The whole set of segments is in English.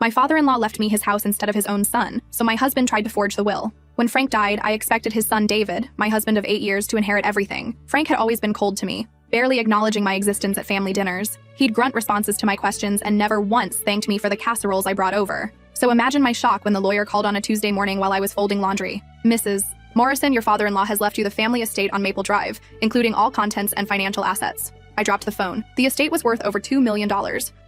My father-in-law left me his house instead of his own son, so my husband tried to forge the will. When Frank died, I expected his son David, my husband of 8 years, to inherit everything. Frank had always been cold to me, barely acknowledging my existence at family dinners. He'd grunt responses to my questions and never once thanked me for the casseroles I brought over. So imagine my shock when the lawyer called on a Tuesday morning while I was folding laundry. Mrs. Morrison, your father-in-law has left you the family estate on Maple Drive, including all contents and financial assets. I dropped the phone. The estate was worth over $2 million.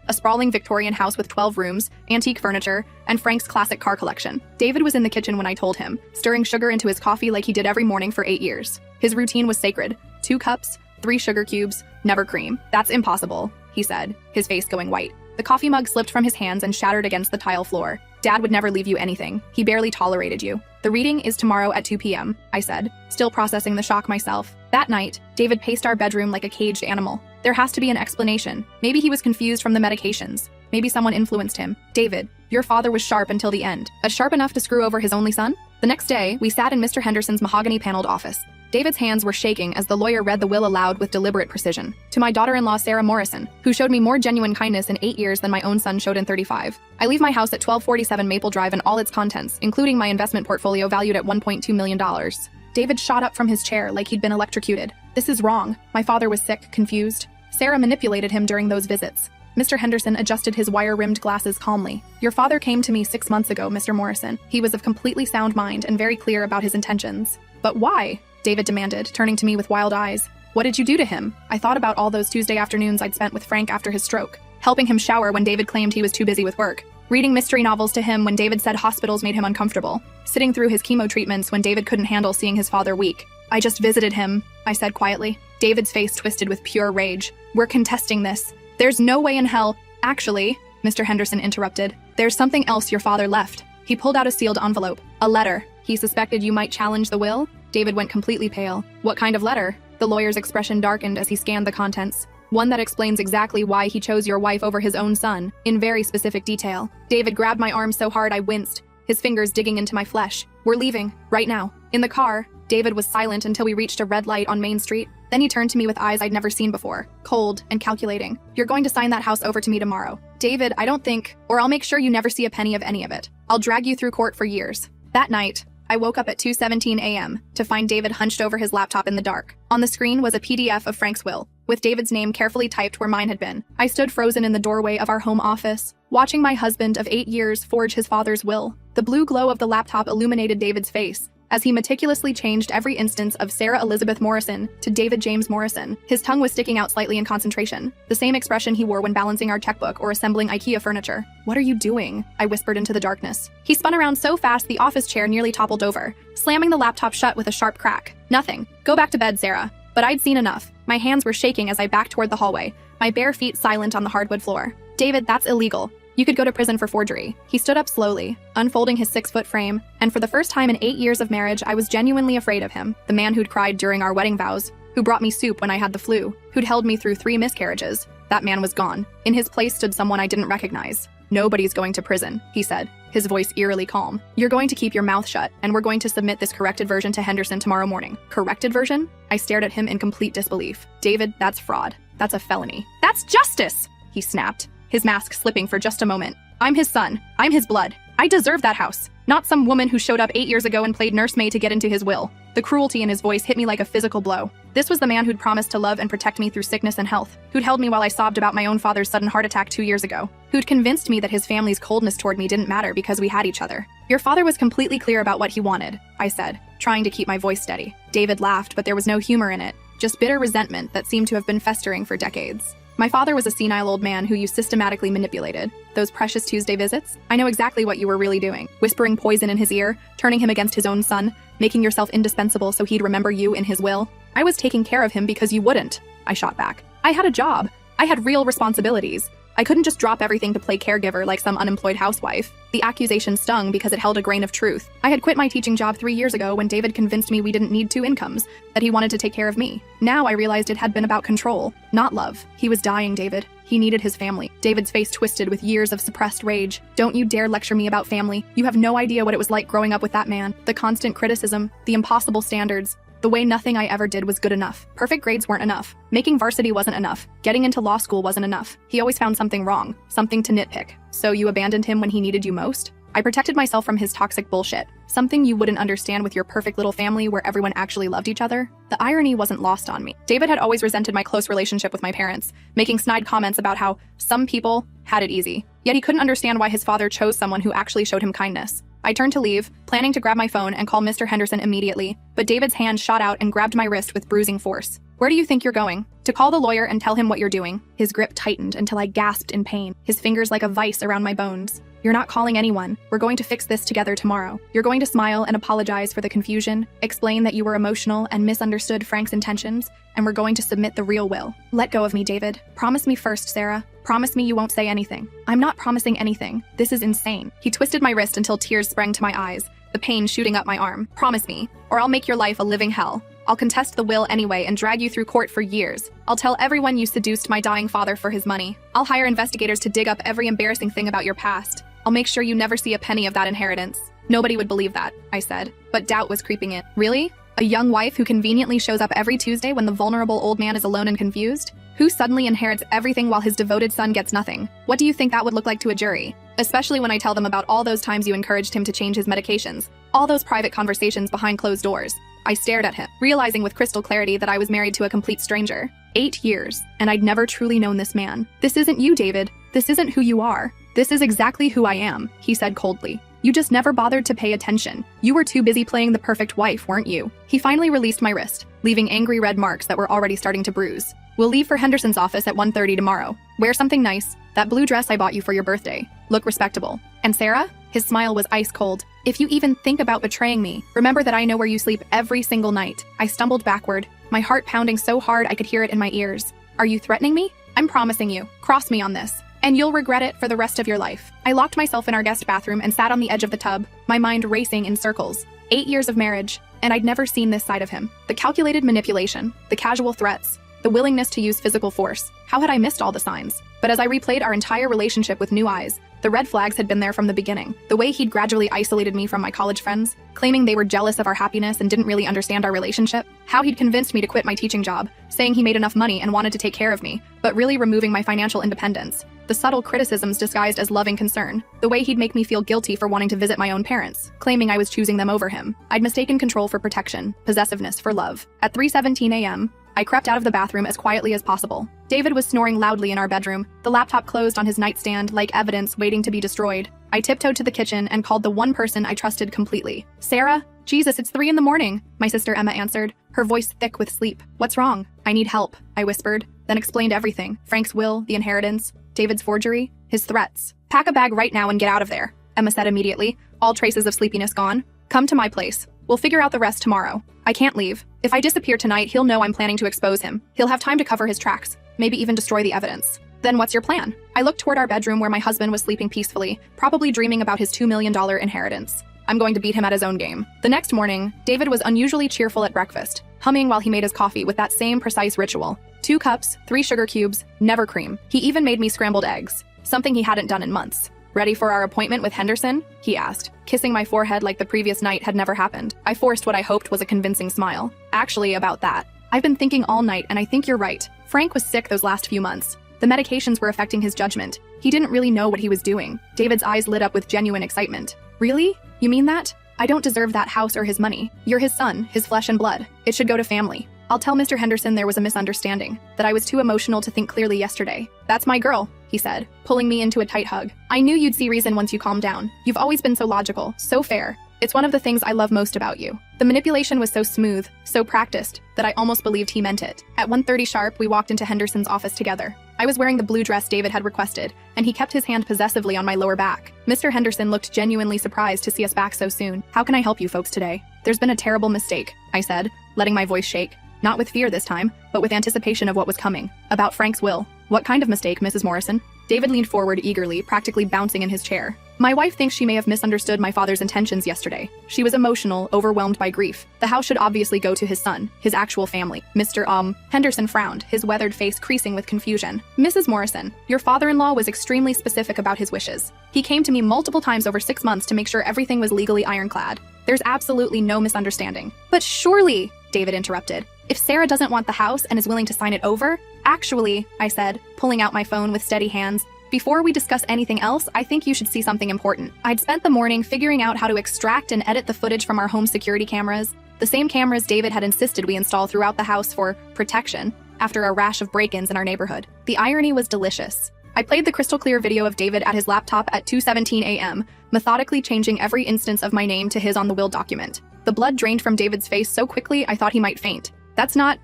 A sprawling Victorian house with 12 rooms, antique furniture, and Frank's classic car collection. David was in the kitchen when I told him, stirring sugar into his coffee like he did every morning for 8 years. His routine was sacred. 2 cups, 3 sugar cubes, never cream. That's impossible, he said, his face going white. The coffee mug slipped from his hands and shattered against the tile floor. Dad would never leave you anything. He barely tolerated you. The reading is tomorrow at 2 p.m., I said, still processing the shock myself. That night, David paced our bedroom like a caged animal. There has to be an explanation. Maybe he was confused from the medications. Maybe someone influenced him. David, your father was sharp until the end. But sharp enough to screw over his only son? The next day, we sat in Mr. Henderson's mahogany-paneled office. David's hands were shaking as the lawyer read the will aloud with deliberate precision. To my daughter-in-law, Sarah Morrison, who showed me more genuine kindness in 8 years than my own son showed in 35. I leave my house at 1247 Maple Drive and all its contents, including my investment portfolio valued at $1.2 million. David shot up from his chair like he'd been electrocuted. This is wrong. My father was sick, confused. Sarah manipulated him during those visits. Mr. Henderson adjusted his wire-rimmed glasses calmly. Your father came to me 6 months ago, Mr. Morrison. He was of completely sound mind and very clear about his intentions. But why? David demanded, turning to me with wild eyes. What did you do to him? I thought about all those Tuesday afternoons I'd spent with Frank after his stroke, helping him shower when David claimed he was too busy with work, reading mystery novels to him when David said hospitals made him uncomfortable, sitting through his chemo treatments when David couldn't handle seeing his father weak. I just visited him, I said quietly. David's face twisted with pure rage. We're contesting this. There's no way in hell. Actually, Mr. Henderson interrupted, there's something else your father left. He pulled out a sealed envelope. A letter. He suspected you might challenge the will? David went completely pale. What kind of letter? The lawyer's expression darkened as he scanned the contents. One that explains exactly why he chose your wife over his own son, in very specific detail. David grabbed my arm so hard I winced, his fingers digging into my flesh. We're leaving, right now. In the car, David was silent until we reached a red light on Main Street. Then he turned to me with eyes I'd never seen before, cold and calculating. You're going to sign that house over to me tomorrow. David, I don't think, or I'll make sure you never see a penny of any of it. I'll drag you through court for years. That night, I woke up at 2:17 a.m. to find David hunched over his laptop in the dark. On the screen was a PDF of Frank's will, with David's name carefully typed where mine had been. I stood frozen in the doorway of our home office, watching my husband of 8 years forge his father's will. The blue glow of the laptop illuminated David's face, as he meticulously changed every instance of Sarah Elizabeth Morrison to David James Morrison. His tongue was sticking out slightly in concentration, the same expression he wore when balancing our checkbook or assembling IKEA furniture. What are you doing? I whispered into the darkness. He spun around so fast the office chair nearly toppled over, slamming the laptop shut with a sharp crack. Nothing. Go back to bed, Sarah. But I'd seen enough. My hands were shaking as I backed toward the hallway, my bare feet silent on the hardwood floor. David, that's illegal. You could go to prison for forgery. He stood up slowly, unfolding his 6-foot frame, and for the first time in 8 years of marriage, I was genuinely afraid of him. The man who'd cried during our wedding vows, who brought me soup when I had the flu, who'd held me through 3 miscarriages. That man was gone. In his place stood someone I didn't recognize. Nobody's going to prison, he said, his voice eerily calm. You're going to keep your mouth shut, and we're going to submit this corrected version to Henderson tomorrow morning. Corrected version? I stared at him in complete disbelief. David, that's fraud. That's a felony. That's justice, he snapped, his mask slipping for just a moment. I'm his son. I'm his blood. I deserve that house. Not some woman who showed up 8 years ago and played nursemaid to get into his will. The cruelty in his voice hit me like a physical blow. This was the man who'd promised to love and protect me through sickness and health, who'd held me while I sobbed about my own father's sudden heart attack 2 years ago, who'd convinced me that his family's coldness toward me didn't matter because we had each other. Your father was completely clear about what he wanted, I said, trying to keep my voice steady. David laughed, but there was no humor in it, just bitter resentment that seemed to have been festering for decades. My father was a senile old man who you systematically manipulated. Those precious Tuesday visits? I know exactly what you were really doing. Whispering poison in his ear, turning him against his own son, making yourself indispensable so he'd remember you in his will. I was taking care of him because you wouldn't, I shot back. I had a job. I had real responsibilities. I couldn't just drop everything to play caregiver like some unemployed housewife. The accusation stung because it held a grain of truth. I had quit my teaching job 3 years ago when David convinced me we didn't need 2 incomes, that he wanted to take care of me. Now I realized it had been about control, not love. He was dying, David. He needed his family. David's face twisted with years of suppressed rage. Don't you dare lecture me about family. You have no idea what it was like growing up with that man. The constant criticism, the impossible standards, The way nothing I ever did was good enough. Perfect grades weren't enough. Making varsity wasn't enough. Getting into law school wasn't enough. He always found something wrong, something to nitpick. So you abandoned him when he needed you most? I protected myself from his toxic bullshit. Something you wouldn't understand with your perfect little family where everyone actually loved each other. The irony wasn't lost on me. David had always resented my close relationship with my parents, making snide comments about how some people had it easy. Yet he couldn't understand why his father chose someone who actually showed him kindness. I turned to leave, planning to grab my phone and call Mr. Henderson immediately, but David's hand shot out and grabbed my wrist with bruising force. Where do you think you're going? To call the lawyer and tell him what you're doing. His grip tightened until I gasped in pain, his fingers like a vice around my bones. You're not calling anyone. We're going to fix this together tomorrow. You're going to smile and apologize for the confusion, explain that you were emotional and misunderstood Frank's intentions, and we're going to submit the real will. Let go of me, David. Promise me first, Sarah. Promise me you won't say anything. I'm not promising anything. This is insane. He twisted my wrist until tears sprang to my eyes, the pain shooting up my arm. Promise me, or I'll make your life a living hell. I'll contest the will anyway and drag you through court for years. I'll tell everyone you seduced my dying father for his money. I'll hire investigators to dig up every embarrassing thing about your past. I'll make sure you never see a penny of that inheritance. Nobody would believe that, I said, but doubt was creeping in. Really? A young wife who conveniently shows up every Tuesday when the vulnerable old man is alone and confused? Who suddenly inherits everything while his devoted son gets nothing? What do you think that would look like to a jury? Especially when I tell them about all those times you encouraged him to change his medications, all those private conversations behind closed doors. I stared at him, realizing with crystal clarity that I was married to a complete stranger. 8 years, and I'd never truly known this man. This isn't you, David. This isn't who you are. This is exactly who I am, he said coldly. You just never bothered to pay attention. You were too busy playing the perfect wife, weren't you? He finally released my wrist, leaving angry red marks that were already starting to bruise. We'll leave for Henderson's office at 1:30 tomorrow. Wear something nice. That blue dress I bought you for your birthday. Look respectable. And Sarah? His smile was ice cold. If you even think about betraying me, remember that I know where you sleep every single night. I stumbled backward, my heart pounding so hard I could hear it in my ears. Are you threatening me? I'm promising you. Cross me on this, and you'll regret it for the rest of your life. I locked myself in our guest bathroom and sat on the edge of the tub, my mind racing in circles. 8 years of marriage, and I'd never seen this side of him. The calculated manipulation, the casual threats, the willingness to use physical force. How had I missed all the signs? But as I replayed our entire relationship with new eyes, the red flags had been there from the beginning. The way he'd gradually isolated me from my college friends, claiming they were jealous of our happiness and didn't really understand our relationship. How he'd convinced me to quit my teaching job, saying he made enough money and wanted to take care of me, but really removing my financial independence. The subtle criticisms disguised as loving concern. The way he'd make me feel guilty for wanting to visit my own parents, claiming I was choosing them over him. I'd mistaken control for protection, possessiveness for love. At 3:17 a.m., I crept out of the bathroom as quietly as possible. David was snoring loudly in our bedroom, the laptop closed on his nightstand like evidence waiting to be destroyed. I tiptoed to the kitchen and called the one person I trusted completely. Sarah? Jesus, it's 3 a.m, my sister Emma answered, her voice thick with sleep. What's wrong? I need help, I whispered, then explained everything. Frank's will, the inheritance, David's forgery, his threats. Pack a bag right now and get out of there, Emma said immediately, all traces of sleepiness gone. Come to my place. We'll figure out the rest tomorrow. I can't leave. If I disappear tonight, he'll know I'm planning to expose him. He'll have time to cover his tracks, maybe even destroy the evidence. Then what's your plan? I looked toward our bedroom where my husband was sleeping peacefully, probably dreaming about his $2 million inheritance. I'm going to beat him at his own game. The next morning, David was unusually cheerful at breakfast, humming while he made his coffee with that same precise ritual. 2 cups, 3 sugar cubes, never cream. He even made me scrambled eggs, something he hadn't done in months. Ready for our appointment with Henderson? He asked, kissing my forehead like the previous night had never happened. I forced what I hoped was a convincing smile. Actually, about that. I've been thinking all night and I think you're right. Frank was sick those last few months. The medications were affecting his judgment. He didn't really know what he was doing. David's eyes lit up with genuine excitement. Really? You mean that? I don't deserve that house or his money. You're his son, his flesh and blood. It should go to family. I'll tell Mr. Henderson there was a misunderstanding, that I was too emotional to think clearly yesterday. That's my girl, he said, pulling me into a tight hug. I knew you'd see reason once you calmed down. You've always been so logical, so fair. It's one of the things I love most about you. The manipulation was so smooth, so practiced, that I almost believed he meant it. At 1:30 sharp, we walked into Henderson's office together. I was wearing the blue dress David had requested, and he kept his hand possessively on my lower back. Mr. Henderson looked genuinely surprised to see us back so soon. How can I help you folks today? There's been a terrible mistake, I said, letting my voice shake. Not with fear this time, but with anticipation of what was coming. About Frank's will. What kind of mistake, Mrs. Morrison? David leaned forward eagerly, practically bouncing in his chair. My wife thinks she may have misunderstood my father's intentions yesterday. She was emotional, overwhelmed by grief. The house should obviously go to his son, his actual family. Mr. Henderson frowned, his weathered face creasing with confusion. Mrs. Morrison, your father-in-law was extremely specific about his wishes. He came to me multiple times over 6 months to make sure everything was legally ironclad. There's absolutely no misunderstanding. But surely, David interrupted. "If Sarah doesn't want the house and is willing to sign it over?" "Actually," I said, pulling out my phone with steady hands, "before we discuss anything else, I think you should see something important." I'd spent the morning figuring out how to extract and edit the footage from our home security cameras, the same cameras David had insisted we install throughout the house for protection after a rash of break-ins in our neighborhood. The irony was delicious. I played the crystal-clear video of David at his laptop at 2:17 a.m., methodically changing every instance of my name to his on the will document. The blood drained from David's face so quickly I thought he might faint. That's not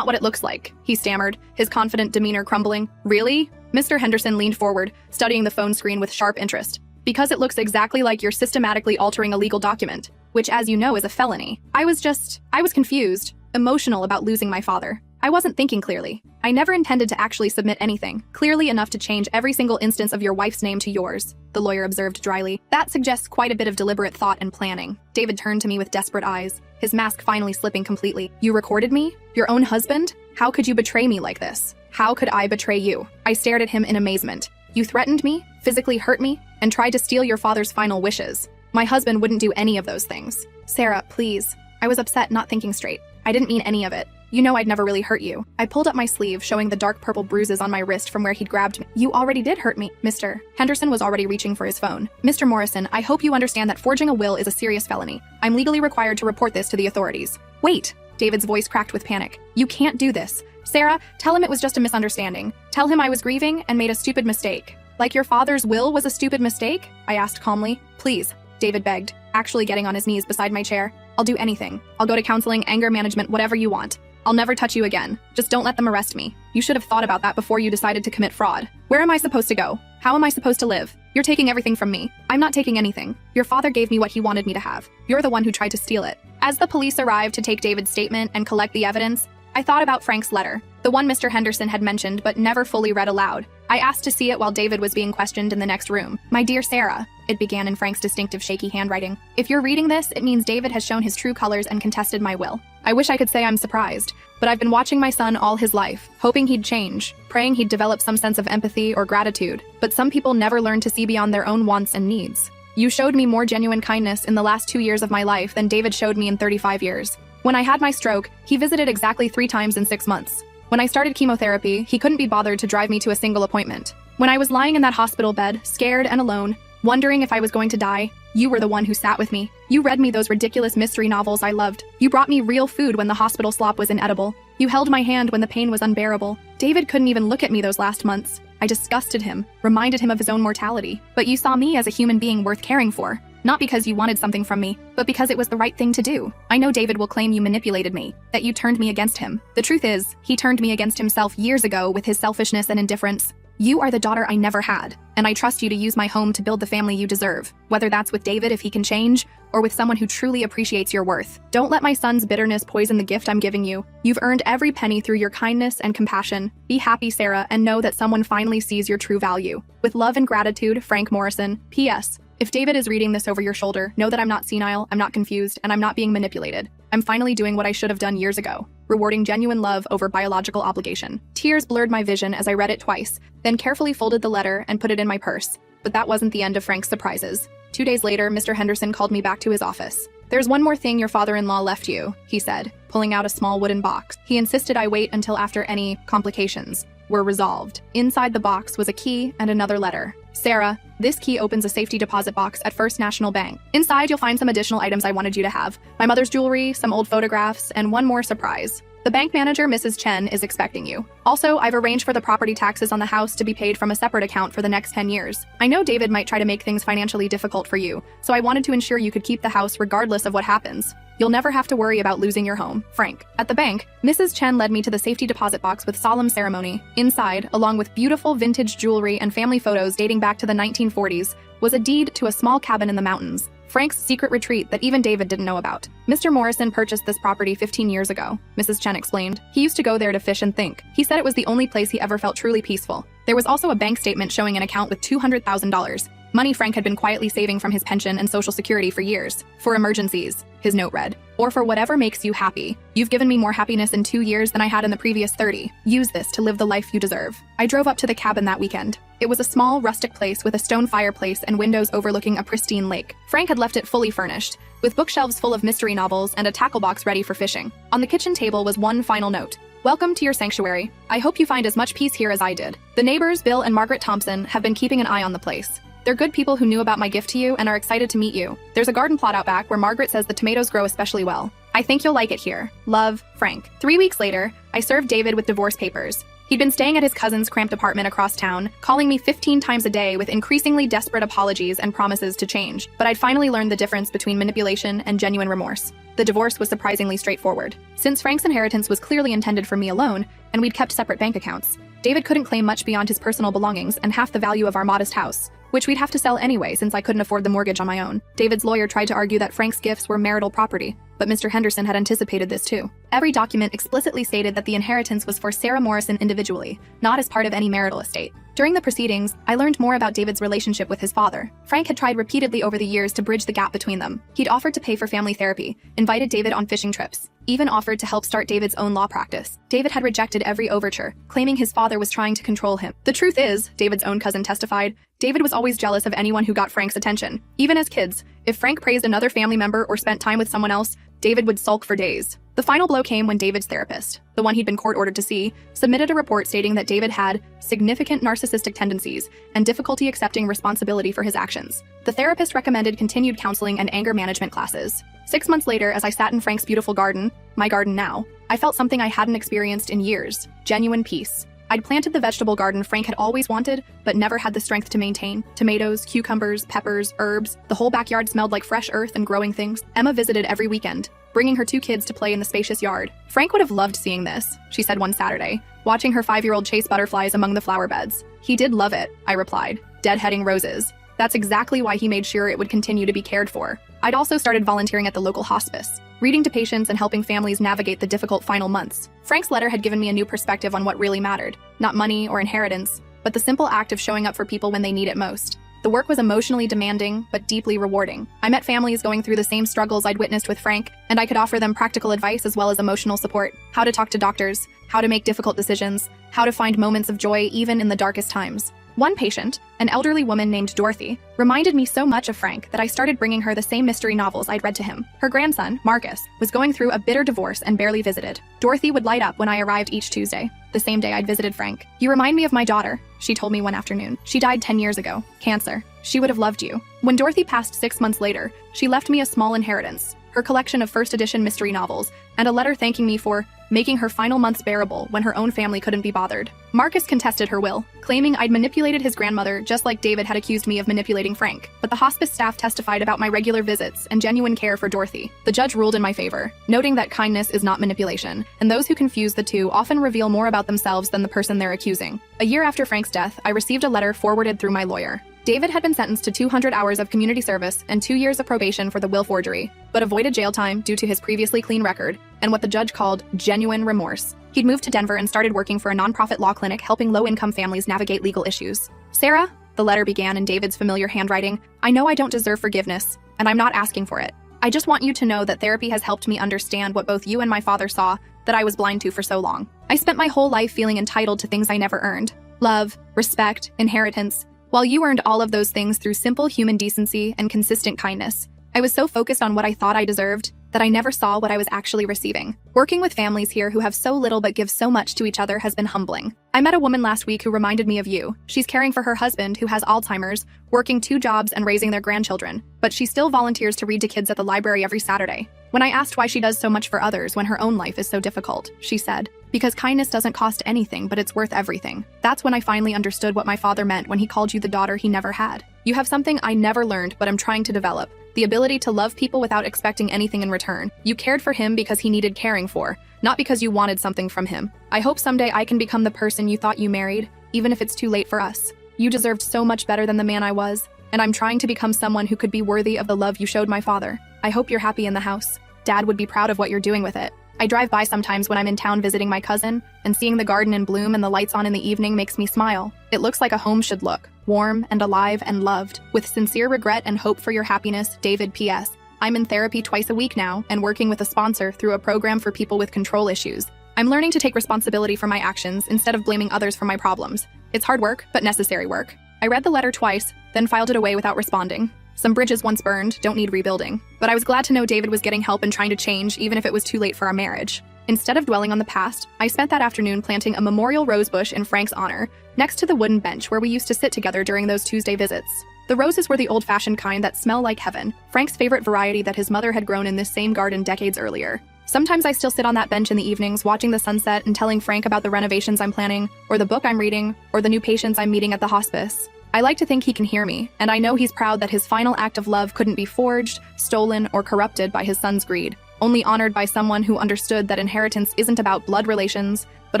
what it looks like," he stammered, his confident demeanor crumbling. "Really?" Mr. Henderson leaned forward, studying the phone screen with sharp interest. "Because it looks exactly like you're systematically altering a legal document, which, as you know, is a felony." I was confused, emotional about losing my father. I wasn't thinking clearly. I never intended to actually submit anything, clearly enough to change every single instance of your wife's name to yours, the lawyer observed dryly. "That suggests quite a bit of deliberate thought and planning." David turned to me with desperate eyes, his mask finally slipping completely. "You recorded me? Your own husband? How could you betray me like this? How could I betray you?" I stared at him in amazement. "You threatened me, physically hurt me, and tried to steal your father's final wishes. My husband wouldn't do any of those things." "Sarah, please." I was upset, not thinking straight. "I didn't mean any of it. You know I'd never really hurt you." I pulled up my sleeve, showing the dark purple bruises on my wrist from where he'd grabbed me. "You already did hurt me, Mr. Henderson was already reaching for his phone. "Mr. Morrison, I hope you understand that forging a will is a serious felony. I'm legally required to report this to the authorities." "Wait!" David's voice cracked with panic. "You can't do this. Sarah, tell him it was just a misunderstanding. Tell him I was grieving and made a stupid mistake." "Like your father's will was a stupid mistake?" I asked calmly. "Please," David begged, actually getting on his knees beside my chair. "I'll do anything. I'll go to counseling, anger management, whatever you want. I'll never touch you again. Just don't let them arrest me. You should have thought about that before you decided to commit fraud. Where am I supposed to go? How am I supposed to live? You're taking everything from me." "I'm not taking anything. Your father gave me what he wanted me to have. You're the one who tried to steal it." As the police arrived to take David's statement and collect the evidence, I thought about Frank's letter, the one Mr. Henderson had mentioned but never fully read aloud. I asked to see it while David was being questioned in the next room. "My dear Sarah," it began in Frank's distinctive shaky handwriting, "if you're reading this, it means David has shown his true colors and contested my will. I wish I could say I'm surprised, but I've been watching my son all his life, hoping he'd change, praying he'd develop some sense of empathy or gratitude. But some people never learn to see beyond their own wants and needs. You showed me more genuine kindness in the last 2 years of my life than David showed me in 35 years. When I had my stroke, he visited exactly 3 times in 6 months. When I started chemotherapy, he couldn't be bothered to drive me to a single appointment. When I was lying in that hospital bed, scared and alone, wondering if I was going to die, you were the one who sat with me. You read me those ridiculous mystery novels I loved. You brought me real food when the hospital slop was inedible. You held my hand when the pain was unbearable. David couldn't even look at me those last months. I disgusted him, reminded him of his own mortality. But you saw me as a human being worth caring for. Not because you wanted something from me, but because it was the right thing to do. I know David will claim you manipulated me, that you turned me against him. The truth is, he turned me against himself years ago with his selfishness and indifference. You are the daughter I never had, and I trust you to use my home to build the family you deserve, whether that's with David if he can change, or with someone who truly appreciates your worth. Don't let my son's bitterness poison the gift I'm giving you. You've earned every penny through your kindness and compassion. Be happy, Sarah, and know that someone finally sees your true value. With love and gratitude, Frank Morrison. P.S. If David is reading this over your shoulder, know that I'm not senile, I'm not confused, and I'm not being manipulated. I'm finally doing what I should have done years ago, rewarding genuine love over biological obligation. Tears blurred my vision as I read it twice, then carefully folded the letter and put it in my purse. But that wasn't the end of Frank's surprises. 2 days later, Mr. Henderson called me back to his office. "There's one more thing your father-in-law left you," he said, pulling out a small wooden box. He insisted I wait until after any complications were resolved. Inside the box was a key and another letter. "Sarah, this key opens a safety deposit box at First National Bank. Inside, you'll find some additional items I wanted you to have. My mother's jewelry, some old photographs, and one more surprise. The bank manager, Mrs. Chen, is expecting you. Also, I've arranged for the property taxes on the house to be paid from a separate account for the next 10 years. I know David might try to make things financially difficult for you, so I wanted to ensure you could keep the house regardless of what happens. You'll never have to worry about losing your home. Frank." At the bank, Mrs. Chen led me to the safety deposit box with solemn ceremony. Inside, along with beautiful vintage jewelry and family photos dating back to the 1940s, was a deed to a small cabin in the mountains. Frank's secret retreat that even David didn't know about. "Mr. Morrison purchased this property 15 years ago," Mrs. Chen explained. "He used to go there to fish and think. He said it was the only place he ever felt truly peaceful. There was also a bank statement showing an account with $200,000. Money Frank had been quietly saving from his pension and Social Security for years. For emergencies," his note read. or for whatever makes you happy. You've given me more happiness in 2 years than I had in the previous 30. Use this to live the life you deserve. I drove up to the cabin that weekend. It was a small, rustic place with a stone fireplace and windows overlooking a pristine lake. Frank had left it fully furnished, with bookshelves full of mystery novels and a tackle box ready for fishing. On the kitchen table was one final note. Welcome to your sanctuary. I hope you find as much peace here as I did. The neighbors, Bill and Margaret Thompson, have been keeping an eye on the place. They're good people who knew about my gift to you and are excited to meet you. There's a garden plot out back where Margaret says the tomatoes grow especially well. I think you'll like it here. Love, Frank. 3 weeks later, I served David with divorce papers. He'd been staying at his cousin's cramped apartment across town, calling me 15 times a day with increasingly desperate apologies and promises to change. But I'd finally learned the difference between manipulation and genuine remorse. The divorce was surprisingly straightforward. Since Frank's inheritance was clearly intended for me alone, and we'd kept separate bank accounts, David couldn't claim much beyond his personal belongings and half the value of our modest house, which we'd have to sell anyway since I couldn't afford the mortgage on my own. David's lawyer tried to argue that Frank's gifts were marital property, but Mr. Henderson had anticipated this too. Every document explicitly stated that the inheritance was for Sarah Morrison individually, not as part of any marital estate. During the proceedings, I learned more about David's relationship with his father. Frank had tried repeatedly over the years to bridge the gap between them. He'd offered to pay for family therapy, invited David on fishing trips, even offered to help start David's own law practice. David had rejected every overture, claiming his father was trying to control him. The truth is, David's own cousin testified, David was always jealous of anyone who got Frank's attention. Even as kids, if Frank praised another family member or spent time with someone else, David would sulk for days. The final blow came when David's therapist, the one he'd been court-ordered to see, submitted a report stating that David had significant narcissistic tendencies and difficulty accepting responsibility for his actions. The therapist recommended continued counseling and anger management classes. 6 months later, as I sat in Frank's beautiful garden, my garden now, I felt something I hadn't experienced in years: genuine peace. I'd planted the vegetable garden Frank had always wanted, but never had the strength to maintain. Tomatoes, cucumbers, peppers, herbs. The whole backyard smelled like fresh earth and growing things. Emma visited every weekend, bringing her 2 kids to play in the spacious yard. Frank would have loved seeing this, she said one Saturday, watching her 5-year-old chase butterflies among the flower beds. He did love it, I replied. Deadheading roses. That's exactly why he made sure it would continue to be cared for. I'd also started volunteering at the local hospice, reading to patients and helping families navigate the difficult final months. Frank's letter had given me a new perspective on what really mattered. Not money or inheritance, but the simple act of showing up for people when they need it most. The work was emotionally demanding, but deeply rewarding. I met families going through the same struggles I'd witnessed with Frank, and I could offer them practical advice as well as emotional support. How to talk to doctors, how to make difficult decisions, how to find moments of joy even in the darkest times. One patient, an elderly woman named Dorothy, reminded me so much of Frank that I started bringing her the same mystery novels I'd read to him. Her grandson, Marcus, was going through a bitter divorce and barely visited. Dorothy would light up when I arrived each Tuesday, the same day I'd visited Frank. "You remind me of my daughter," she told me one afternoon. "She died 10 years ago. Cancer. She would have loved you." When Dorothy passed 6 months later, she left me a small inheritance, her collection of first edition mystery novels, and a letter thanking me for making her final months bearable when her own family couldn't be bothered. Marcus contested her will, claiming I'd manipulated his grandmother just like David had accused me of manipulating Frank. But the hospice staff testified about my regular visits and genuine care for Dorothy. The judge ruled in my favor, noting that kindness is not manipulation, and those who confuse the two often reveal more about themselves than the person they're accusing. A year after Frank's death, I received a letter forwarded through my lawyer. David had been sentenced to 200 hours of community service and 2 years of probation for the will forgery, but avoided jail time due to his previously clean record and what the judge called genuine remorse. He'd moved to Denver and started working for a nonprofit law clinic helping low-income families navigate legal issues. "Sarah," the letter began in David's familiar handwriting, "I know I don't deserve forgiveness, and I'm not asking for it. I just want you to know that therapy has helped me understand what both you and my father saw that I was blind to for so long. I spent my whole life feeling entitled to things I never earned. Love, respect, inheritance. While you earned all of those things through simple human decency and consistent kindness, I was so focused on what I thought I deserved that I never saw what I was actually receiving. Working with families here who have so little but give so much to each other has been humbling. I met a woman last week who reminded me of you. She's caring for her husband who has Alzheimer's, working 2 jobs and raising their grandchildren, but she still volunteers to read to kids at the library every Saturday. When I asked why she does so much for others when her own life is so difficult, she said, "Because kindness doesn't cost anything, but it's worth everything." That's when I finally understood what my father meant when he called you the daughter he never had. You have something I never learned but I'm trying to develop. The ability to love people without expecting anything in return. You cared for him because he needed caring for, not because you wanted something from him. I hope someday I can become the person you thought you married, even if it's too late for us. You deserved so much better than the man I was, and I'm trying to become someone who could be worthy of the love you showed my father. I hope you're happy in the house. Dad would be proud of what you're doing with it. I drive by sometimes when I'm in town visiting my cousin, and seeing the garden in bloom and the lights on in the evening makes me smile. It looks like a home should look, warm and alive and loved. With sincere regret and hope for your happiness, David P.S. I'm in therapy twice a week now and working with a sponsor through a program for people with control issues. I'm learning to take responsibility for my actions instead of blaming others for my problems. It's hard work, but necessary work. I read the letter twice, then filed it away without responding. Some bridges once burned don't need rebuilding. But I was glad to know David was getting help and trying to change, even if it was too late for our marriage. Instead of dwelling on the past, I spent that afternoon planting a memorial rose bush in Frank's honor, next to the wooden bench where we used to sit together during those Tuesday visits. The roses were the old-fashioned kind that smell like heaven, Frank's favorite variety that his mother had grown in this same garden decades earlier. Sometimes I still sit on that bench in the evenings watching the sunset and telling Frank about the renovations I'm planning, or the book I'm reading, or the new patients I'm meeting at the hospice. I like to think he can hear me, and I know he's proud that his final act of love couldn't be forged, stolen, or corrupted by his son's greed, only honored by someone who understood that inheritance isn't about blood relations, but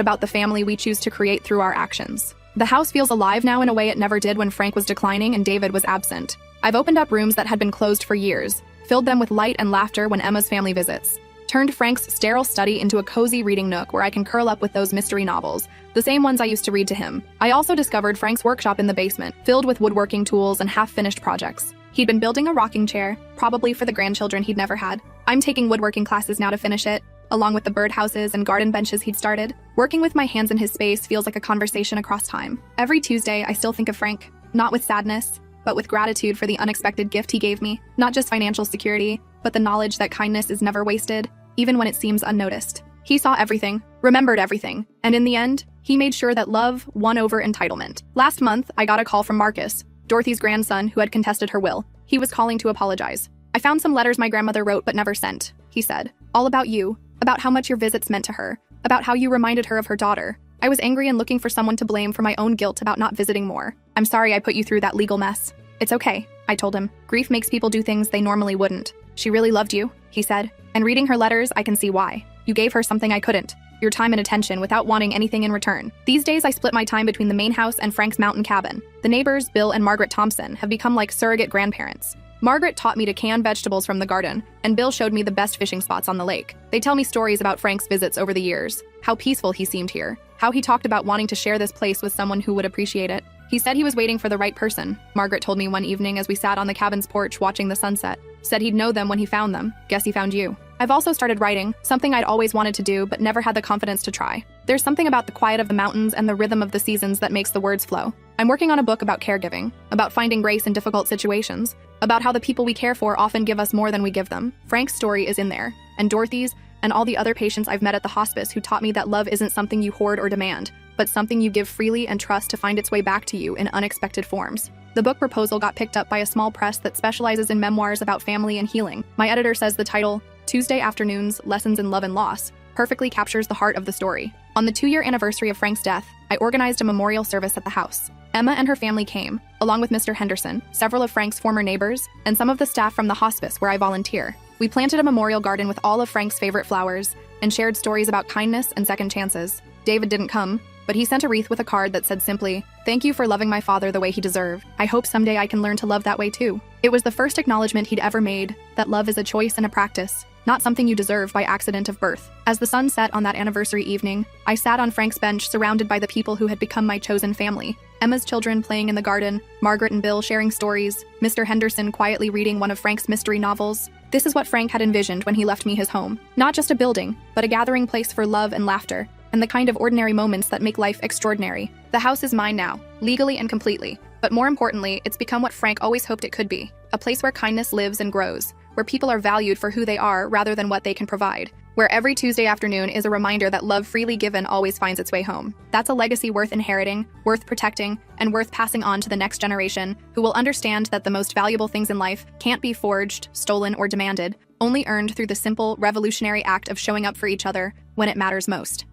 about the family we choose to create through our actions. The house feels alive now in a way it never did when Frank was declining and David was absent. I've opened up rooms that had been closed for years, filled them with light and laughter when Emma's family visits, turned Frank's sterile study into a cozy reading nook where I can curl up with those mystery novels, the same ones I used to read to him. I also discovered Frank's workshop in the basement, filled with woodworking tools and half-finished projects. He'd been building a rocking chair, probably for the grandchildren he'd never had. I'm taking woodworking classes now to finish it, along with the birdhouses and garden benches he'd started. Working with my hands in his space feels like a conversation across time. Every Tuesday, I still think of Frank, not with sadness, but with gratitude for the unexpected gift he gave me. Not just financial security, but the knowledge that kindness is never wasted, even when it seems unnoticed. He saw everything, remembered everything, and in the end, he made sure that love won over entitlement. Last month, I got a call from Marcus, Dorothy's grandson who had contested her will. He was calling to apologize. I found some letters my grandmother wrote but never sent, he said. All about you, about how much your visits meant to her, about how you reminded her of her daughter. I was angry and looking for someone to blame for my own guilt about not visiting more. I'm sorry I put you through that legal mess. It's okay, I told him. Grief makes people do things they normally wouldn't. She really loved you, he said. And reading her letters, I can see why. You gave her something I couldn't. Your time and attention without wanting anything in return. These days, I split my time between the main house and Frank's mountain cabin. The neighbors, Bill and Margaret Thompson, have become like surrogate grandparents. Margaret taught me to can vegetables from the garden, and Bill showed me the best fishing spots on the lake. They tell me stories about Frank's visits over the years, how peaceful he seemed here, how he talked about wanting to share this place with someone who would appreciate it. He said he was waiting for the right person, Margaret told me one evening as we sat on the cabin's porch watching the sunset. Said he'd know them when he found them. Guess he found you. I've also started writing, something I'd always wanted to do but never had the confidence to try. There's something about the quiet of the mountains and the rhythm of the seasons that makes the words flow. I'm working on a book about caregiving, about finding grace in difficult situations, about how the people we care for often give us more than we give them. Frank's story is in there, and Dorothy's, and all the other patients I've met at the hospice who taught me that love isn't something you hoard or demand, but something you give freely and trust to find its way back to you in unexpected forms. The book proposal got picked up by a small press that specializes in memoirs about family and healing. My editor says the title, Tuesday Afternoons, Lessons in Love and Loss, perfectly captures the heart of the story. On the 2-year anniversary of Frank's death, I organized a memorial service at the house. Emma and her family came, along with Mr. Henderson, several of Frank's former neighbors, and some of the staff from the hospice where I volunteer. We planted a memorial garden with all of Frank's favorite flowers and shared stories about kindness and second chances. David didn't come, but he sent a wreath with a card that said simply, "Thank you for loving my father the way he deserved. I hope someday I can learn to love that way too." It was the first acknowledgement he'd ever made that love is a choice and a practice, not something you deserve by accident of birth. As the sun set on that anniversary evening, I sat on Frank's bench surrounded by the people who had become my chosen family. Emma's children playing in the garden, Margaret and Bill sharing stories, Mr. Henderson quietly reading one of Frank's mystery novels. This is what Frank had envisioned when he left me his home. Not just a building, but a gathering place for love and laughter, and the kind of ordinary moments that make life extraordinary. The house is mine now, legally and completely. But more importantly, it's become what Frank always hoped it could be. A place where kindness lives and grows, where people are valued for who they are rather than what they can provide, where every Tuesday afternoon is a reminder that love freely given always finds its way home. That's a legacy worth inheriting, worth protecting, and worth passing on to the next generation, who will understand that the most valuable things in life can't be forged, stolen, or demanded, only earned through the simple, revolutionary act of showing up for each other when it matters most.